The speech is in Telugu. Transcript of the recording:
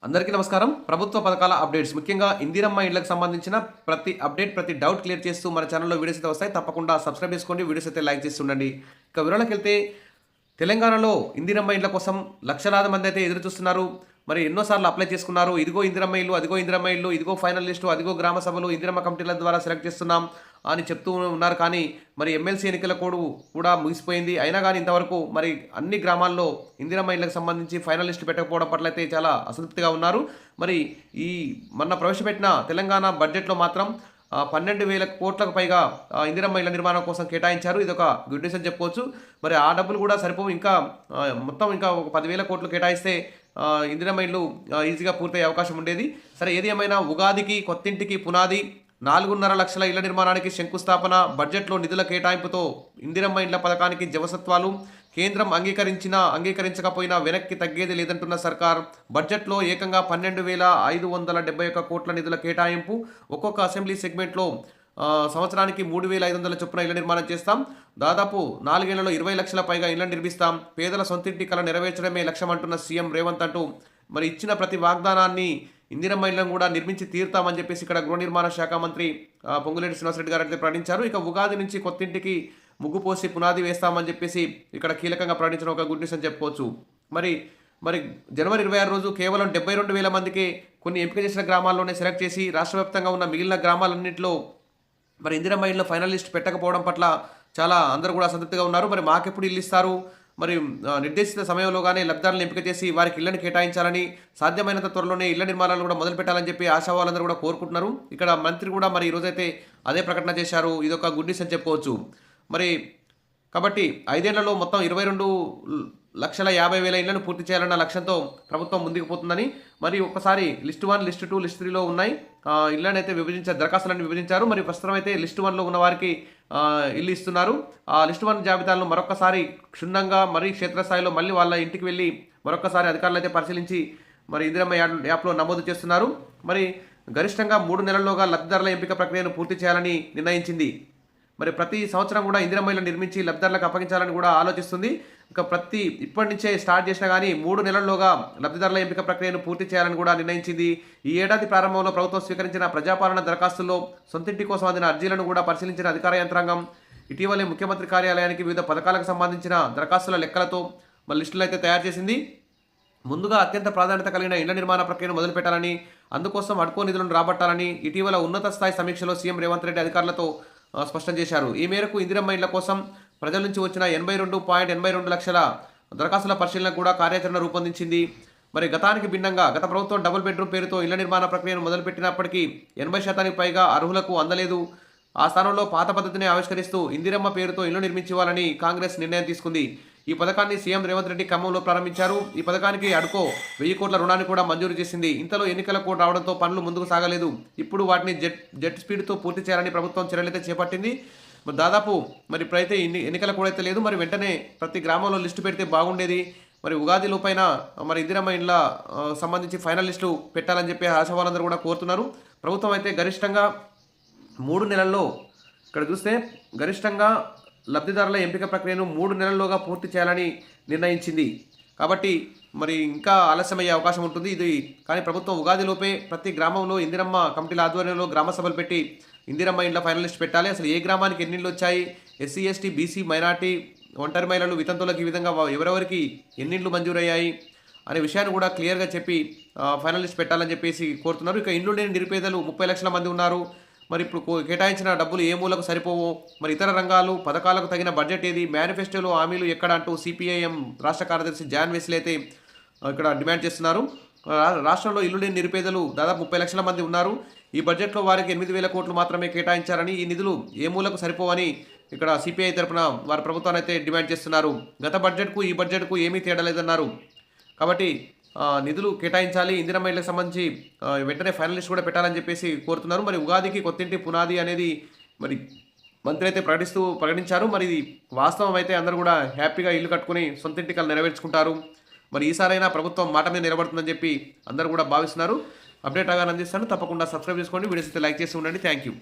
అందరికీ నమస్కారం. ప్రభుత్వ పథకాల అప్డేట్స్ ముఖ్యంగా ఇందిరమ్మ ఇళ్లకు సంబంధించిన ప్రతి అప్డేట్, ప్రతి డౌట్ క్లియర్ చేస్తూ మన ఛానల్‌లో వీడియోస్ అయితే వస్తాయి. తప్పకుండా సబ్స్క్రైబ్ చేసుకోండి. వీడియోస్ అయితే లైక్ చేసి ఉండండి. ఇక వివరాలకెళ్తే తెలంగాణలో ఇందిరమ్మ ఇళ్ల కోసం లక్షలాది మంది అయితే ఎదురు చూస్తున్నారు. మరి ఎన్నోసార్లు అప్లై చేసుకున్నారు. ఇదిగో ఇందిరమ్మ ఇల్లు, అదిగో ఇందిరమ్మ ఇల్లు, ఇదిగో ఫైనల్ లిస్టు, అదిగో గ్రామ సభలు, ఇందిరమ్మ కమిటీల ద్వారా సెలెక్ట్ చేస్తున్నాం అని చెప్తూ ఉన్నారు. కానీ మరి ఎమ్మెల్సీ ఎన్నికల కోడ్ కూడా ముగిసిపోయింది. అయినా కానీ ఇంతవరకు మరి అన్ని గ్రామాల్లో ఇందిరమ్మ ఇళ్లకు సంబంధించి ఫైనల్ లిస్టు పెట్టకపోవడం పట్ల అయితే చాలా అసంతృప్తిగా ఉన్నారు. మరి ఈ మొన్న ప్రవేశపెట్టిన తెలంగాణ బడ్జెట్లో మాత్రం 12,000 కోట్లకు పైగా ఇందిరమ్మ ఇళ్ల నిర్మాణం కోసం కేటాయించారు. ఇదొక గుడ్ న్యూస్ అని చెప్పుకోవచ్చు. మరి ఆ డబ్బులు కూడా సరిపోవు. ఇంకా మొత్తం ఇంకా ఒక 10,000 కోట్లు కేటాయిస్తే ఇందిరమ్మ ఇల్లు ఈజీగా పూర్తయ్యే అవకాశం ఉండేది. సరే, ఏది ఏమైనా ఉగాదికి కొత్తింటికి పునాది, 4.5 లక్షల ఇళ్ల నిర్మాణానికి శంకుస్థాపన, బడ్జెట్లో నిధుల కేటాయింపుతో ఇందిరమ్మ ఇళ్ల పథకానికి జవసత్వాలు, కేంద్రం అంగీకరించకపోయినా వెనక్కి తగ్గేది లేదంటున్న సర్కార్, బడ్జెట్లో ఏకంగా 12,571 కోట్ల నిధుల కేటాయింపు, ఒక్కొక్క అసెంబ్లీ సెగ్మెంట్లో సంవత్సరానికి 3,500 చొప్పున ఇళ్ల నిర్మాణం చేస్తాం, దాదాపు 4 ఏళ్లలో 20 లక్షల పైగా ఇళ్లను నిర్మిస్తాం, పేదల సొంతింటి కల నెరవేర్చడమే లక్ష్యం అంటున్న సీఎం రేవంత్ అంటూ మరి ఇచ్చిన ప్రతి వాగ్దానాన్ని ఇందిరమ్మ ఇళ్లను కూడా నిర్మించి తీరుతామని చెప్పేసి ఇక్కడ గృహ నిర్మాణ శాఖ మంత్రి పొంగులేటి శ్రీనివాసరెడ్డి గారు అయితే ప్రకటించారు. ఇక ఉగాది నుంచి కొత్తింటికి ముగ్గు పోసి పునాది వేస్తామని చెప్పేసి ఇక్కడ కీలకంగా ప్రకటించిన ఒక గుడ్ న్యూస్ అని చెప్పుకోవచ్చు. మరి మరి జనవరి 26 రోజు కేవలం 72,000 మందికి కొన్ని ఎంపిక చేసిన గ్రామాల్లోనే సెలెక్ట్ చేసి రాష్ట్ర వ్యాప్తంగా ఉన్న మిగిలిన గ్రామాలన్నింటిలో మరి ఇందిరమ్మ ఇళ్ల ఫైనల్ లిస్ట్ పెట్టకపోవడం పట్ల చాలా అందరూ కూడా అసంతృప్తిగా ఉన్నారు. మరి మాకెప్పుడు ఇల్లు ఇస్తారు, మరి నిర్దేశిత సమయంలోగానే లబ్ధిదారులను ఎంపిక చేసి వారికి ఇళ్లను కేటాయించాలని, సాధ్యమైనంత త్వరలోనే ఇళ్ల నిర్మాణాలు కూడా మొదలు పెట్టాలని చెప్పి ఆశావాళ్ళందరూ కూడా కోరుకుంటున్నారు. ఇక్కడ మంత్రి కూడా మరి ఈరోజైతే అదే ప్రకటన చేశారు. ఇదొక గుడ్ న్యూస్ అని చెప్పుకోవచ్చు. మరి కాబట్టి 5 ఏళ్లలో మొత్తం 22,50,000 ఇళ్లను పూర్తి చేయాలన్న లక్ష్యంతో ప్రభుత్వం ముందుకు పోతుందని, మరి ఒక్కసారి లిస్ట్ 1, లిస్ట్ 2, లిస్ట్ 3లో ఉన్నాయి ఇళ్లను అయితే దరఖాస్తులను విభజించారు. మరి ప్రస్తుతం అయితే లిస్ట్ 1లో ఉన్న వారికి ఇల్లు ఇస్తున్నారు. ఆ లిస్ట్ 1 జాబితాలను మరొకసారి క్షుణ్ణంగా మరి క్షేత్రస్థాయిలో మళ్ళీ వాళ్ళ ఇంటికి వెళ్ళి మరొకసారి అధికారులు అయితే పరిశీలించి మరి ఇందిరమ్మ యాప్లో నమోదు చేస్తున్నారు. మరి గరిష్టంగా 3 నెలల్లోగా లబ్ధిదారుల ఎంపిక ప్రక్రియను పూర్తి చేయాలని నిర్ణయించింది. మరి ప్రతి సంవత్సరం కూడా ఇందిరమ్మ ఇళ్లను నిర్మించి లబ్ధిదారులకు అప్పగించాలని కూడా ఆలోచిస్తుంది. ఇక ఇప్పటి నుంచే స్టార్ట్ చేసినా కానీ 3 నెలల్లోగా లబ్ధిదారుల ఎంపిక ప్రక్రియను పూర్తి చేయాలని కూడా నిర్ణయించింది. ఈ ఏడాది ప్రారంభంలో ప్రభుత్వం స్వీకరించిన ప్రజాపాలన దరఖాస్తుల్లో సొంతింటి కోసం అందిన అర్జీలను కూడా పరిశీలించిన అధికార యంత్రాంగం ఇటీవలే ముఖ్యమంత్రి కార్యాలయానికి వివిధ పథకాలకు సంబంధించిన దరఖాస్తుల లెక్కలతో లిస్టులు అయితే తయారు చేసింది. ముందుగా అత్యంత ప్రాధాన్యత కలిగిన ఇళ్ల నిర్మాణ ప్రక్రియను మొదలుపెట్టాలని, అందుకోసం అడ్కో నిధులను రాబట్టాలని ఇటీవల ఉన్నత స్థాయి సమీక్షలో సీఎం రేవంత్ రెడ్డి అధికారులతో స్పష్టం చేశారు. ఈ మేరకు ఇందిరమ్మ ఇళ్ల కోసం ప్రజల నుంచి వచ్చిన 82.82 లక్షల దరఖాస్తుల పరిశీలన కూడా కార్యాచరణ రూపొందించింది. మరి గతానికి భిన్నంగా గత ప్రభుత్వం డబుల్ బెడ్రూమ్ పేరుతో ఇళ్ల నిర్మాణ ప్రక్రియను మొదలుపెట్టినప్పటికీ 80% పైగా అర్హులకు అందలేదు. ఆ స్థానంలో పాత పద్ధతిని ఆవిష్కరిస్తూ ఇందిరమ్మ పేరుతో ఇళ్లు నిర్మించాలని కాంగ్రెస్ నిర్ణయం తీసుకుంది. ఈ పథకాన్ని సీఎం రేవంత్ రెడ్డి ఖమ్మంలో ప్రారంభించారు. ఈ పథకానికి అడ్కో 1000 కోట్ల రుణాన్ని కూడా మంజూరు చేసింది. ఇంతలో ఎన్నికల కోడ్ రావడంతో పనులు ముందుకు సాగలేదు. ఇప్పుడు వాటిని జెట్ స్పీడ్తో పూర్తి చేయాలని ప్రభుత్వం చర్యలైతే చేపట్టింది. మరి దాదాపు మరి ఇప్పుడైతే ఎన్నికల కోడ్ అయితే లేదు. మరి వెంటనే ప్రతి గ్రామంలో లిస్టు పెడితే బాగుండేది. మరి ఉగాది లోపైన మరి ఇందిరమ్మ ఇళ్ల సంబంధించి ఫైనల్ లిస్టు పెట్టాలని చెప్పి ఆశావాళ్ళందరూ కూడా కోరుతున్నారు. ప్రభుత్వం అయితే గరిష్టంగా 3 నెలల్లో ఇక్కడ చూస్తే గరిష్టంగా లబ్ధిదారుల ఎంపిక ప్రక్రియను 3 నెలల్లోగా పూర్తి చేయాలని నిర్ణయించింది. కాబట్టి మరి ఇంకా ఆలస్యమయ్యే అవకాశం ఉంటుంది ఇది. కానీ ప్రభుత్వం ఉగాదిలోపే ప్రతి గ్రామంలో ఇందిరమ్మ కమిటీల ఆధ్వర్యంలో గ్రామ సభలు పెట్టి ఇందిరమ్మ ఇండ్ల ఫైనల్ లిస్ట్ పెట్టాలి. అసలు ఏ గ్రామానికి ఎన్ని ఇళ్ళు వచ్చాయి, ఎస్సీ, ఎస్టీ, బీసీ, మైనార్టీ, ఒంటరి మహిళలు, వితంతులకు ఈ విధంగా ఎవరెవరికి ఎన్ని ఇళ్ళు మంజూరయ్యాయి అనే విషయాన్ని కూడా క్లియర్గా చెప్పి ఫైనల్ లిస్ట్ పెట్టాలని చెప్పేసి కోరుతున్నారు. ఇక ఇండ్లు లేని నిరుపేదలు 30 లక్షల మంది ఉన్నారు. మరి ఇప్పుడు కేటాయించిన డబ్బులు ఏ మూలకు సరిపోవో, మరి ఇతర రంగాలు పథకాలకు తగిన బడ్జెట్ ఏది, మేనిఫెస్టోలో హామీలు ఎక్కడ అంటూ సిపిఐఎం రాష్ట్ర కార్యదర్శి జాన్ వెస్లీ అయితే ఇక్కడ డిమాండ్ చేస్తున్నారు. రాష్ట్రంలో ఇల్లు లేని నిరుపేదలు దాదాపు 30 లక్షల మంది ఉన్నారు. ఈ బడ్జెట్లో వారికి 8,000 కోట్లు మాత్రమే కేటాయించారని, ఈ నిధులు ఏ మూలకు సరిపోవని ఇక్కడ సిపిఐ తరఫున వారి ప్రభుత్వాన్ని అయితే డిమాండ్ చేస్తున్నారు. గత బడ్జెట్కు ఈ బడ్జెట్కు ఏమీ తేడా లేదన్నారు. కాబట్టి నిధులు కేటాయించాలి, ఇందిరమ్మ ఇళ్లకు సంబంధించి వెంటనే ఫైనల్ లిస్ట్ కూడా పెట్టాలని చెప్పేసి కోరుతున్నారు. మరి ఉగాదికి కొత్తింటి పునాది అనేది మరి మంత్రి అయితే ప్రకటించారు. మరి ఇది వాస్తవం అయితే అందరూ కూడా హ్యాపీగా ఇల్లు కట్టుకుని సొంతింటి కలు నెరవేర్చుకుంటారు. మరి ఈసారైనా ప్రభుత్వం మాట మీద నిలబడుతుందని చెప్పి అందరూ కూడా భావిస్తున్నారు. అప్డేట్ అవగానే అందిస్తాను. తప్పకుండా సబ్స్క్రైబ్ చేసుకోండి. వీడియోస్ అయితే లైక్ చేసి ఉండండి. Thank you.